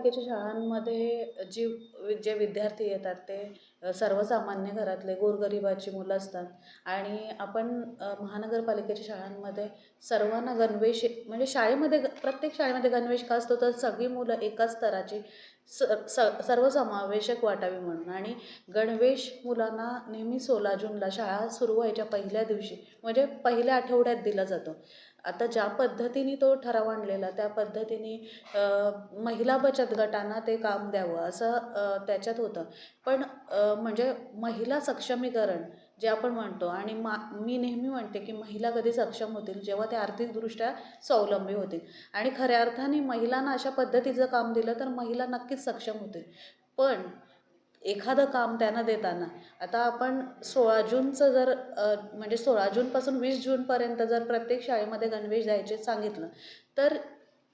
महानगरपालिकेच्या शाळांमध्ये जे विद्यार्थी येतात ते सर्वसामान्य घरातले गोरगरिबाची मुलं असतात आणि आपण महानगरपालिकेच्या शाळांमध्ये सर्वांना गणवेश म्हणजे प्रत्येक शाळेमध्ये गणवेश का असतो तर सगळी मुलं एकाच स्तराची स स सर्वसमावेशक वाटावी म्हणून. आणि गणवेश मुलांना नेहमी 16 जूनला शाळा सुरू व्हायच्या पहिल्या दिवशी म्हणजे पहिल्या आठवड्यात दिला जातो. आता ज्या पद्धतीने तो ठराव आणलेला त्या पद्धतीने महिला बचत गटांना ते काम द्यावं असं त्याच्यात होतं. पण म्हणजे महिला सक्षमीकरण जे आपण म्हणतो आणि मी नेहमी म्हणते की महिला कधी सक्षम होतील जेव्हा ते आर्थिकदृष्ट्या स्वावलंबी होतील. आणि खऱ्या अर्थाने महिलांना अशा पद्धतीचं काम दिलं तर महिला नक्कीच सक्षम होतील. पण एखादं काम त्यांना देताना आता आपण 16 जूनचं जर म्हणजे 16 जूनपासून 20 जूनपर्यंत जर प्रत्येक शाळेमध्ये गणवेश द्यायचे सांगितलं तर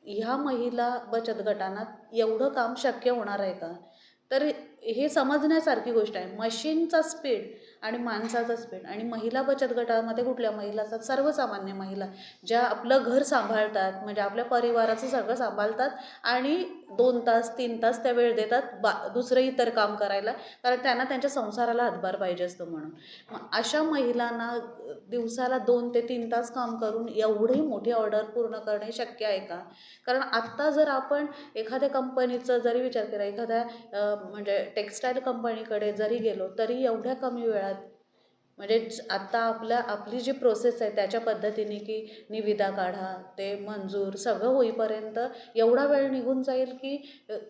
ह्या महिला बचत गटांना एवढं काम शक्य होणार आहे का? तर हे समजण्यासारखी गोष्ट आहे. मशीनचा स्पीड आणि माणसाचा स्पीड. आणि महिला बचत गटामध्ये कुठल्या महिला असतात? सर्वसामान्य महिला ज्या आपलं घर सांभाळतात म्हणजे आपल्या परिवाराचं सगळं सांभाळतात आणि 2 तास 3 तास त्या वेळ देतात दुसरं इतर काम करायला, कारण त्यांना त्यांच्या संसाराला हातभार पाहिजे असतो म्हणून. मग अशा महिलांना दिवसाला 2 ते 3 तास काम करून एवढी मोठी ऑर्डर पूर्ण करणे शक्य आहे का? कारण आत्ता जर आपण एखाद्या कंपनीचं जरी विचार केला, एखाद्या म्हणजे टेक्स्टाईल कंपनीकडे जरी गेलो तरी एवढ्या कमी वेळात म्हणजे आत्ता आपली जी प्रोसेस आहे त्याच्या पद्धतीने की निविदा काढा ते मंजूर सगळं होईपर्यंत एवढा वेळ निघून जाईल की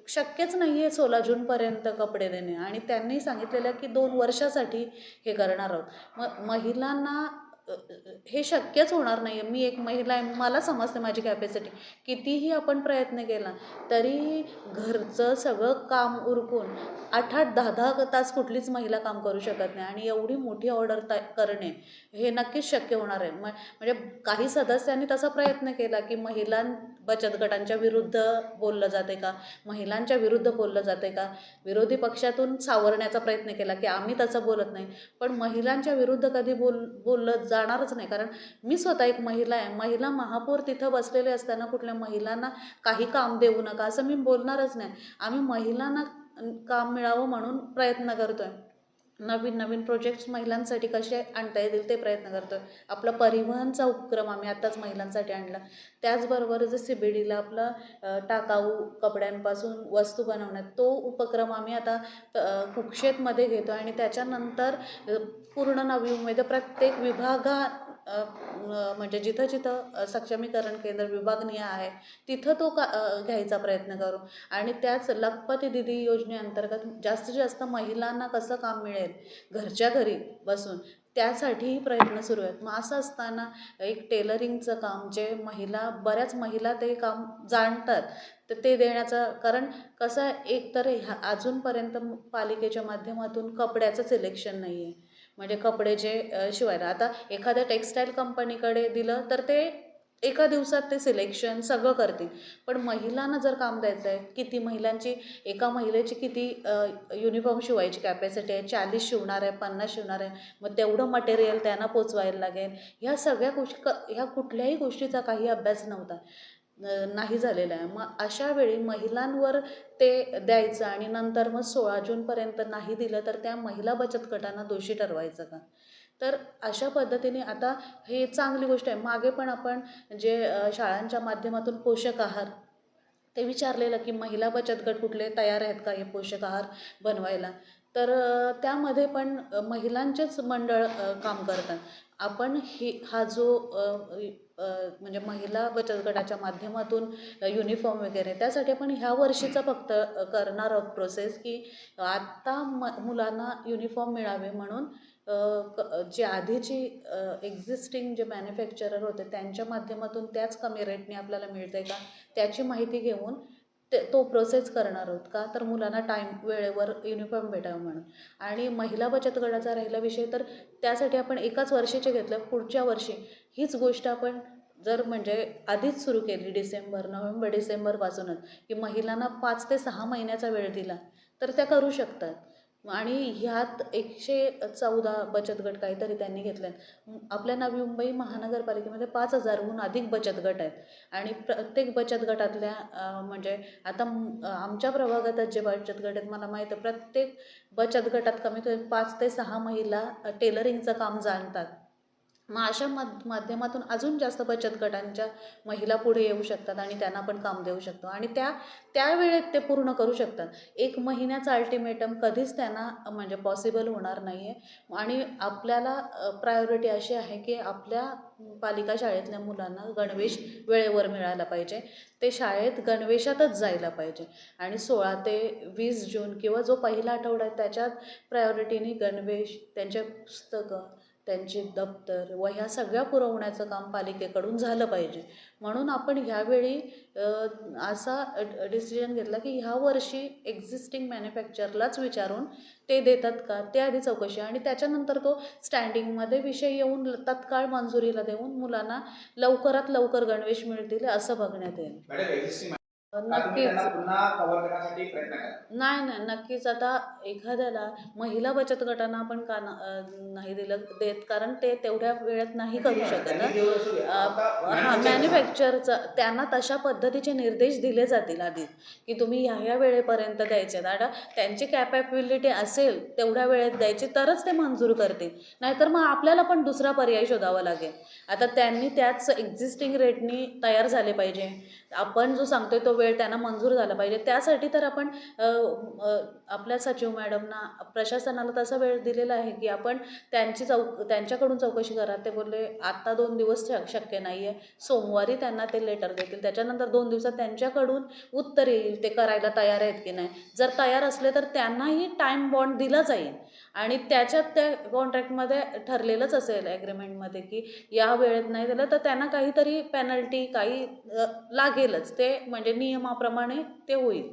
शक्यच नाही आहे 16 जूनपर्यंत कपडे देणे. आणि त्यांनी सांगितलेलं की 2 वर्षासाठी हे करणार आहोत. मग महिलांना हे शक्यच होणार नाही आहे. मी एक महिला आहे, मला समजते माझी कॅपॅसिटी. कितीही आपण प्रयत्न केला तरी घरचं सगळं काम उरकून 8-8, 10-10 तास कुठलीच महिला काम करू शकत नाही. आणि एवढी मोठी ऑर्डर करणे हे नक्कीच शक्य होणार आहे. म्हणजे काही सदस्यांनी तसा प्रयत्न केला की महिला बचत गटांच्या विरुद्ध बोललं जाते का, महिलांच्या विरुद्ध बोललं जाते का, विरोधी पक्षातून सावरण्याचा प्रयत्न केला की आम्ही तसं बोलत नाही. पण महिलांच्या विरुद्ध कधी बोललं जाणारच नाही. कारण मी स्वतः एक महिला आहे. महिला महापौर तिथं बसलेले असताना कुठल्या महिलांना काही काम देऊ नका असं मी बोलणारच नाही. आम्ही महिलांना काम मिळावं म्हणून प्रयत्न करतो आहे. नवीन नवीन प्रोजेक्ट्स महिलांसाठी कसे आणता येतील ते प्रयत्न करतो आहे. आपला परिवहनचा उपक्रम आम्ही आत्ताच महिलांसाठी आणला. त्याचबरोबर जे CBDला आपलं टाकाऊ कपड्यांपासून वस्तू बनवण्यात तो उपक्रम आम्ही आता कुक्षेतमध्ये घेतो. आणि त्याच्यानंतर पूर्ण नवी उमेद प्रत्येक म्हणजे जिथं जिथं सक्षमीकरण केंद्र विभागनीय आहे तिथं तो घ्यायचा प्रयत्न करू. आणि त्याच लखपती दीदी योजनेअंतर्गत जास्तीत जास्त महिलांना कसं काम मिळेल घरच्या घरी बसून त्यासाठीही प्रयत्न सुरू आहेत. मग असं असताना एक टेलरिंगचं काम जे बऱ्याच महिला ते काम जाणतात तर ते देण्याचं, कारण कसं एक तर अजूनपर्यंत पालिकेच्या माध्यमातून कपड्याचं सिलेक्शन नाही आहे. म्हणजे कपडे जे शिवायला आता एखाद्या टेक्स्टाईल कंपनीकडे दिलं तर ते एका दिवसात ते सिलेक्शन सगळं करतील. पण महिलांना जर काम द्यायचं आहे, एका महिलेची किती युनिफॉर्म शिवायची कॅपॅसिटी आहे, 40 शिवणार आहे, 50 शिवणार आहे, मग तेवढं मटेरियल त्यांना पोचवायला लागेल. ह्या सगळ्या ह्या कुठल्याही गोष्टीचा काही अभ्यास नाही झालेला आहे. मग अशा वेळी महिलांवर ते द्यायचं आणि नंतर मग 16 जूनपर्यंत नाही दिलं तर त्या महिला बचत गटांना दोषी ठरवायचं का? तर अशा पद्धतीने आता हे चांगली गोष्ट आहे. मागे पण आपण जे शाळांच्या माध्यमातून पोषक आहार ते विचारलेलं की महिला बचत गट कुठले तयार आहेत का हे पोषक आहार बनवायला. तर त्यामध्ये पण महिलांचेच मंडळ काम करतात. आपण हा जो म्हणजे महिला बचत गटाच्या माध्यमातून युनिफॉर्म वगैरे त्यासाठी आपण ह्या वर्षीचा फक्त करणार आहोत प्रोसेस की आत्ता मुलांना युनिफॉर्म मिळावे म्हणून जे आधीची एक्झिस्टिंग जे मॅन्युफॅक्चरर होते त्यांच्या माध्यमातून त्याच कमी रेटने आपल्याला मिळते का त्याची माहिती घेऊन तो प्रोसेस करणार आहोत का, तर मुलांना वेळेवर युनिफॉर्म भेटावं म्हणून. आणि महिला बचत गटाचा राहिला विषय तर त्यासाठी आपण एकाच वर्षीचे घेतलं. पुढच्या वर्षी हीच गोष्ट आपण जर म्हणजे आधीच सुरू केली नोव्हेंबर डिसेंबरपासूनच की महिलांना 5 ते 6 महिन्याचा वेळ दिला तर त्या करू शकतात. आणि ह्यात 114 बचत गट काहीतरी त्यांनी घेतले आहेत. आपल्या नवी मुंबई महानगरपालिकेमध्ये 5,000हून अधिक बचत गट आहेत आणि प्रत्येक बचत गटातल्या म्हणजे आता आमच्या प्रभागातच जे बचत गट आहेत मला माहीत आहे, प्रत्येक बचत गटात कमीत कमी 5 ते 6 महिला टेलरिंगचं काम जाणतात. मग अशा माध्यमातून अजून जास्त बचत गटांच्या महिला पुढे येऊ शकतात आणि त्यांना पण काम देऊ शकतो आणि त्या वेळेत ते पूर्ण करू शकतात. 1 महिन्याचा अल्टिमेटम कधीच त्यांना म्हणजे पॉसिबल होणार नाही आहे आणि आपल्याला प्रायोरिटी अशी आहे की आपल्या पालिका शाळेतल्या मुलांना गणवेश वेळेवर मिळाला पाहिजे. ते शाळेत गणवेशातच जायला पाहिजे आणि 16 ते 20 जून किंवा जो पहिला आठवडा आहे त्याच्यात प्रायोरिटीने गणवेश, त्यांचे पुस्तकं, त्यांची दप्तर व ह्या सगळ्या पुरवण्याचं काम पालिकेकडून झालं पाहिजे. म्हणून आपण ह्यावेळी असा डिसिजन घेतला की ह्या वर्षी एक्झिस्टिंग मॅन्युफॅक्चरलाच विचारून ते देतात का ते आधी चौकशी आणि त्याच्यानंतर तो स्टँडिंगमध्ये विषय येऊन तत्काळ मंजुरीला देऊन मुलांना लवकरात लवकर गणवेश मिळतील असं बघण्यात येईल. नक्कीच नाही नक्कीच. आता एखाद्याला महिला बचत गटांना आपण का नाही देत कारण ते तेवढ्या वेळेत नाही करू शकत. हां, मॅन्युफॅक्चरचं त्यांना तशा पद्धतीचे निर्देश दिले जातील आधी की तुम्ही ह्या वेळेपर्यंत द्यायचे. आता त्यांची कॅपॅबिलिटी असेल तेवढ्या वेळेत द्यायची तरच ते मंजूर करतील, नाहीतर मग आपल्याला पण दुसरा पर्याय शोधावा लागेल. आता त्यांनी त्याच एक्झिस्टिंग रेटनी तयार झाले पाहिजे. आपण जो सांगतोय तो वेळ त्यांना मंजूर झाला पाहिजे. त्यासाठी तर आपण आपल्या सचिव मॅडमना प्रशासनाला तसा वेळ दिलेला आहे की आपण त्यांच्याकडून चौकशी करा. ते बोलले आत्ता 2 दिवस शक्य नाही आहे, सोमवारी त्यांना ते लेटर देतील, त्याच्यानंतर 2 दिवसात त्यांच्याकडून उत्तर येईल ते करायला तयार आहेत की नाही. जर तयार असले तर त्यांनाही टाईम बॉन्ड दिला जाईल आणि त्याच्यात त्या कॉन्ट्रॅक्टमध्ये ठरलेलंच असेल ॲग्रीमेंटमध्ये की या वेळेत नाही दिलं तर त्यांना काहीतरी पेनल्टी काही लागेलच. ते म्हणजे नियमाप्रमाणे ते होईल.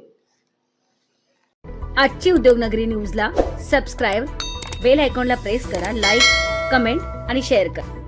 आजची उद्योगनगरी न्यूजला सबस्क्राईब, बेल आयकॉनला प्रेस करा, लाईक, कमेंट आणि शेअर करा.